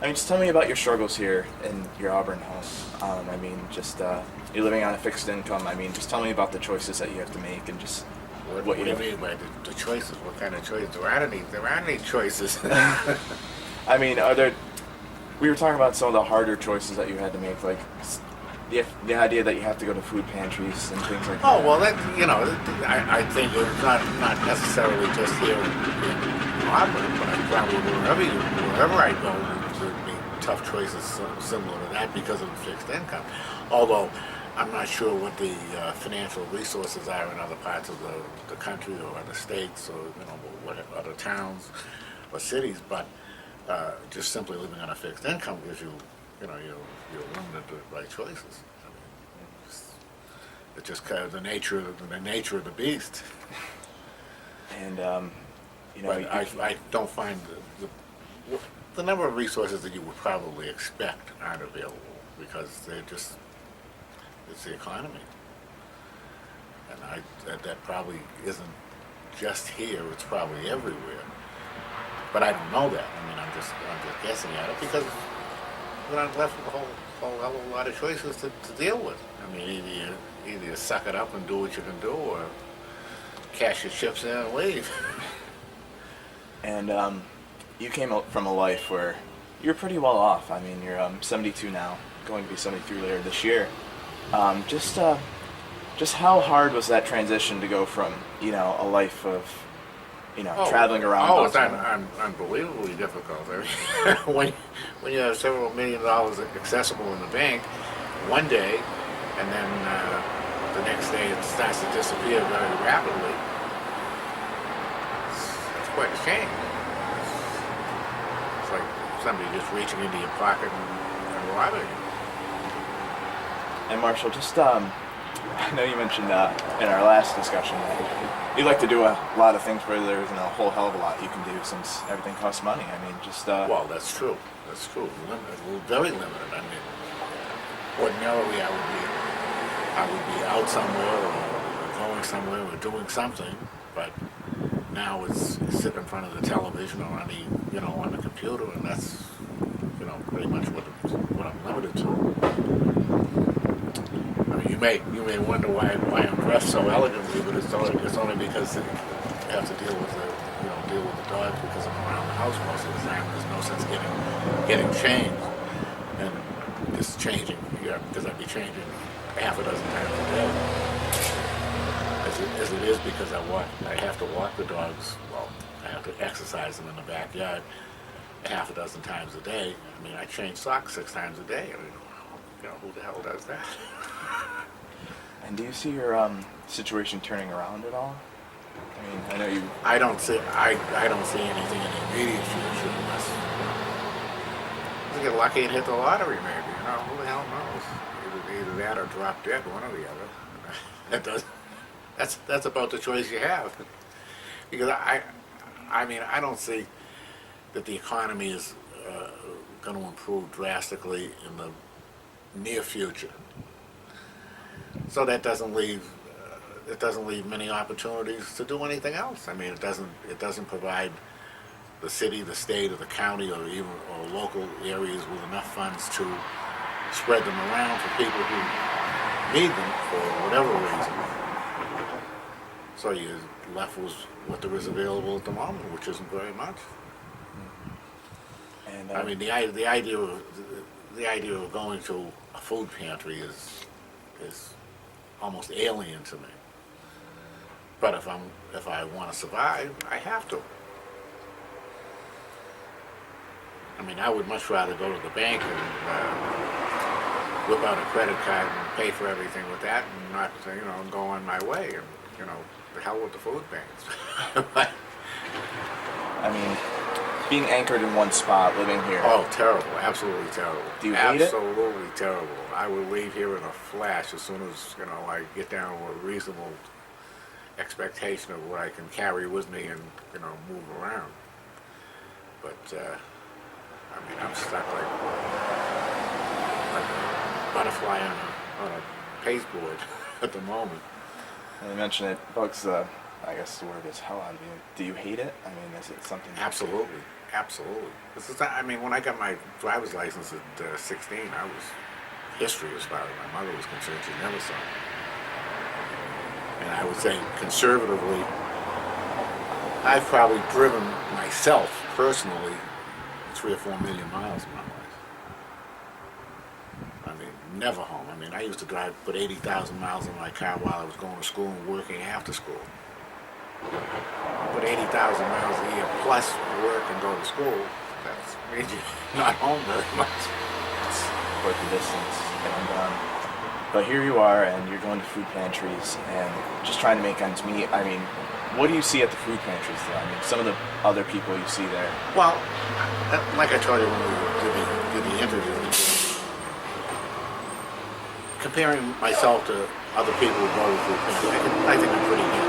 I mean, just tell me about your struggles here in your Auburn home. I mean, just you're living on a fixed income. I mean, just tell me about the choices that you have to make and just What do you mean by the choices? What kind of choices? There aren't any choices. I mean, are there? We were talking about some of the harder choices that you had to make, like the idea that you have to go to food pantries and things like Oh that. well, I think it's not necessarily just here in Auburn, but probably wherever I go, there'd be tough choices similar to that because of the fixed income. Although I'm not sure what the financial resources are in other parts of the country or other states or what other towns or cities, but just simply living on a fixed income gives you're limited by choices. I mean, it's just kind of the nature of the beast. And But I don't find the number of resources that you would probably expect aren't available because it's the economy, and that probably isn't just here. It's probably everywhere. But I don't know that. I mean, I'm just guessing at it because then I'm left with a whole hell of a lot of choices to deal with. I mean, either you suck it up and do what you can do, or cash your chips in and leave. and you came out from a life where you're pretty well off. I mean, you're 72 now, going to be 73 later this year. Just how hard was that transition to go from a life of traveling around? Oh, it's unbelievably difficult. I mean, when you have several $1 million accessible in the bank one day, and then the next day it starts to disappear very rapidly, it's quite a shame. It's like somebody just reaching into your pocket and robbing you. And Marshall, just I know you mentioned in our last discussion that you like to do a lot of things, but there isn't a whole hell of a lot you can do since everything costs money. I mean, just Well, that's true. That's true. Limited, very limited. I mean, ordinarily I would be out somewhere or going somewhere or doing something, but now it's sit in front of the television or on the computer, and that's pretty much what I'm limited to. I mean, you may wonder why I'm dressed so elegantly, but it's only because you have to deal with the dogs because I'm around the house most of the time. There's no sense getting changed and just changing because I'd be changing half a dozen times a day. As it is because I have to walk the dogs. Well, I have to exercise them in the backyard half a dozen times a day. I mean, I change socks 6 times a day. I mean, who the hell does that? And do you see your situation turning around at all? I mean, I know you. I don't see anything in the immediate future unless you get lucky and hit the lottery, maybe. Who the hell knows? Either that or drop dead, one or the other. That's about the choice you have. Because I mean, I don't see that the economy is going to improve drastically in the near future. So that doesn't leave many opportunities to do anything else. I mean, it doesn't provide the city, the state, or the county, or local areas with enough funds to spread them around for people who need them for whatever reason. So you're left with what there is available at the moment, which isn't very much. And I mean, the idea of going to a food pantry is almost alien to me. But if I want to survive, I have to. I mean, I would much rather go to the bank and whip out a credit card and pay for everything with that, and not go on my way. And the hell with the food banks. I mean, being anchored in one spot, living here. Oh, terrible! Absolutely terrible. Do you hate it? Absolutely terrible. I would leave here in a flash as soon as I get down to a reasonable expectation of what I can carry with me and move around. But I mean, I'm stuck like a butterfly on a pasteboard at the moment. And you mentioned it bugs the I guess the word is hell out of you. Do you hate it? I mean, is it something? Absolutely, absolutely. This is, I mean, when I got my driver's license at 16, I was history as far as my mother was concerned. She never saw me. And I would say conservatively, I've probably driven myself personally 3 or 4 million miles in my life. I mean, never home. I mean, I used to put 80,000 miles in my car while I was going to school and working after school. Put 80,000 miles a year plus work and go to school. That's made you not home very much. It's worth the distance. And but here you are, and you're going to food pantries and just trying to make ends meet. I mean, what do you see at the food pantries though? I mean, some of the other people you see there. Well, like I told you when we did the interview, comparing myself to other people who go to food pantries, I think I'm pretty good.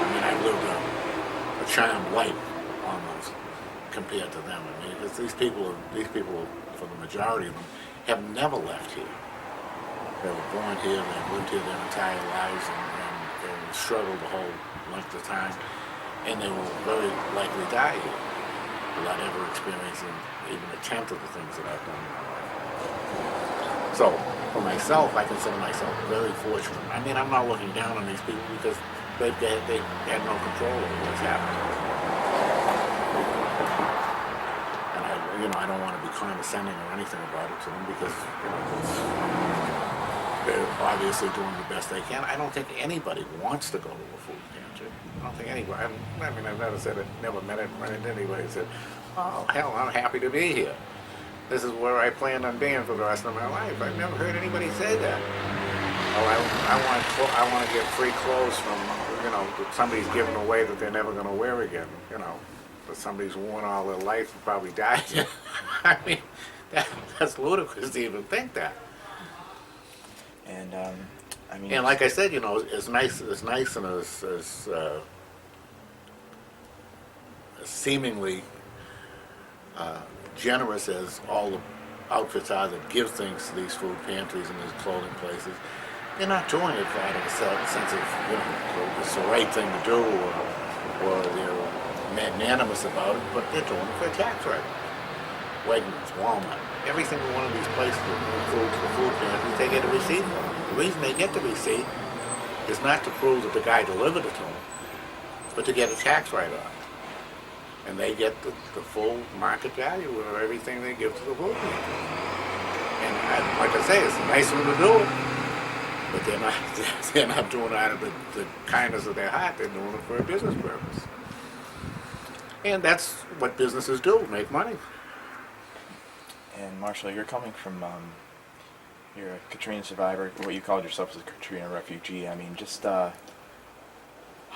I mean, I've lived a charmed life almost compared to them. I mean, because these people, for the majority of them, have never left here. They were born here, they've lived here their entire lives, and struggled the whole length of time, and they will very likely die here without ever experiencing even a tenth of the things that I've done in my life. So, for myself, I consider myself very fortunate. I mean, I'm not looking down on these people because they had no control over what's happening. And I don't want to be condescending or anything about it to them because, they're obviously doing the best they can. I don't think anybody wants to go to a food pantry. I don't think anybody. I mean, I've never met anybody who said, "Oh hell, I'm happy to be here. This is where I plan on being for the rest of my life." I've never heard anybody say that. Oh, I want to get free clothes from that somebody's giving away that they're never going to wear again. That somebody's worn all their life and probably died. I mean, that's ludicrous to even think that. And I mean, and like I said, as nice and as seemingly generous as all the outfits are that give things to these food pantries and these clothing places, they're not doing it out of a sense of it's the right thing to do or they're magnanimous about it, but they're doing it for a tax write. Wegmans, Walmart, every single one of these places that move food to the food pantries, they get a receipt for it. The reason they get the receipt is not to prove that the guy delivered it to them, but to get a tax write-off. And they get the full market value of everything they give to the food pantries. And like I say, it's nice of them to do it, but they're not doing it out of the kindness of their heart. They're doing it for a business purpose. And that's what businesses do, make money. And Marshall, you're coming from, you're a Katrina survivor, what you called yourself as a Katrina refugee. I mean, just how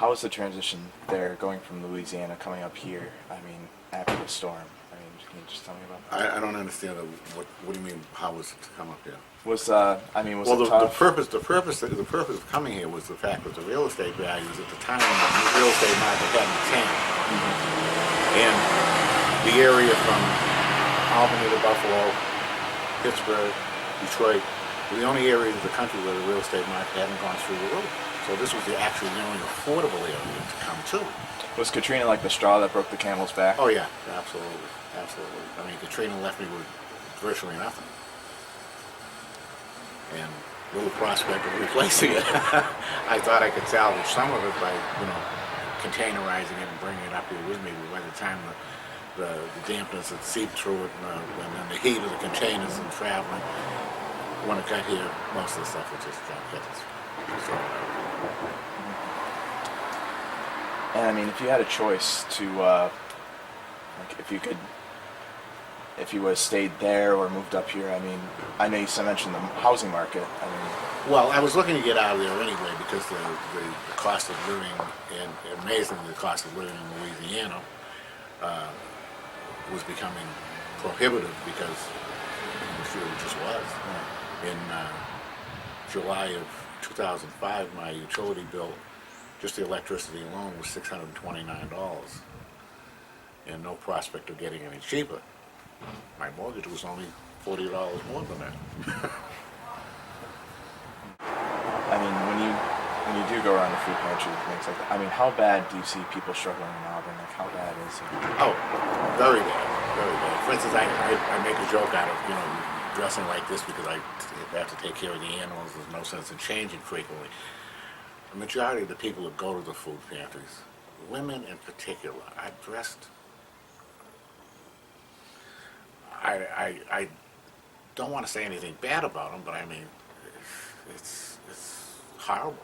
was the transition there, going from Louisiana, coming up here, I mean, after the storm? I mean, can you just tell me about that? I don't understand what do you mean, how was it to come up here? Was, Well, it tough? the purpose of coming here was the fact that the real estate values at the time, the real estate market hadn't tanked. Mm-hmm. And the area from Auburn to Buffalo, Pittsburgh, Detroit, were the only areas of the country where the real estate market hadn't gone through the roof. So this was the only affordable area to come to. Was Katrina like the straw that broke the camel's back? Oh yeah, absolutely. I mean, Katrina left me with virtually nothing. And little prospect of replacing it. I thought I could salvage some of it by, containerizing it and bringing it up here with me. But by the time the dampness had seeped through it and then the heat of the containers and traveling, when it got here, most of the stuff was just hit us. And I mean, if you had a choice to, like, if you would have stayed there or moved up here, I mean, I know you mentioned the housing market. I mean, well, I was looking to get out of there anyway because the cost of living, and amazingly the cost of living in Louisiana was becoming prohibitive because it just was. In July of 2005, my utility bill, just the electricity alone, was $629, and no prospect of getting any cheaper. My mortgage was only $40 more than that. I mean, when you do go around the food pantry and things like that. I mean, how bad do you see people struggling in Auburn? Like, how bad is it? Oh, very bad, very bad. For instance, I make a joke out of, dressing like this because I have to take care of the animals. There's no sense in changing frequently. The majority of the people that go to the food pantries, women in particular, are dressed. I don't want to say anything bad about them, but I mean, it's horrible.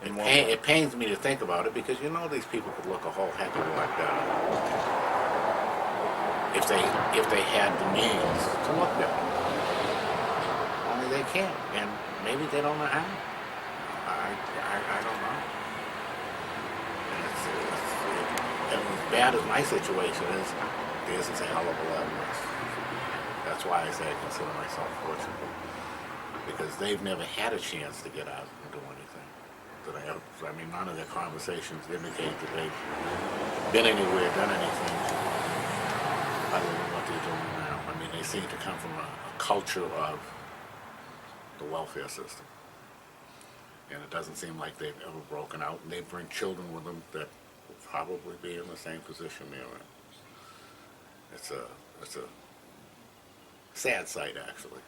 It pains me to think about it because these people could look a whole heck of a lot better if they had the means to look better. Only they can't, and maybe they don't know how. I don't know. And as bad as my situation is, theirs is a hell of a lot worse. That's why I say I consider myself fortunate, because they've never had a chance to get out and do anything. I mean, none of their conversations indicate that they've been anywhere, done anything other than what they're doing now. I mean, they seem to come from a culture of the welfare system. And it doesn't seem like they've ever broken out, and they bring children with them that will probably be in the same position they're in. It's a sad sight, actually.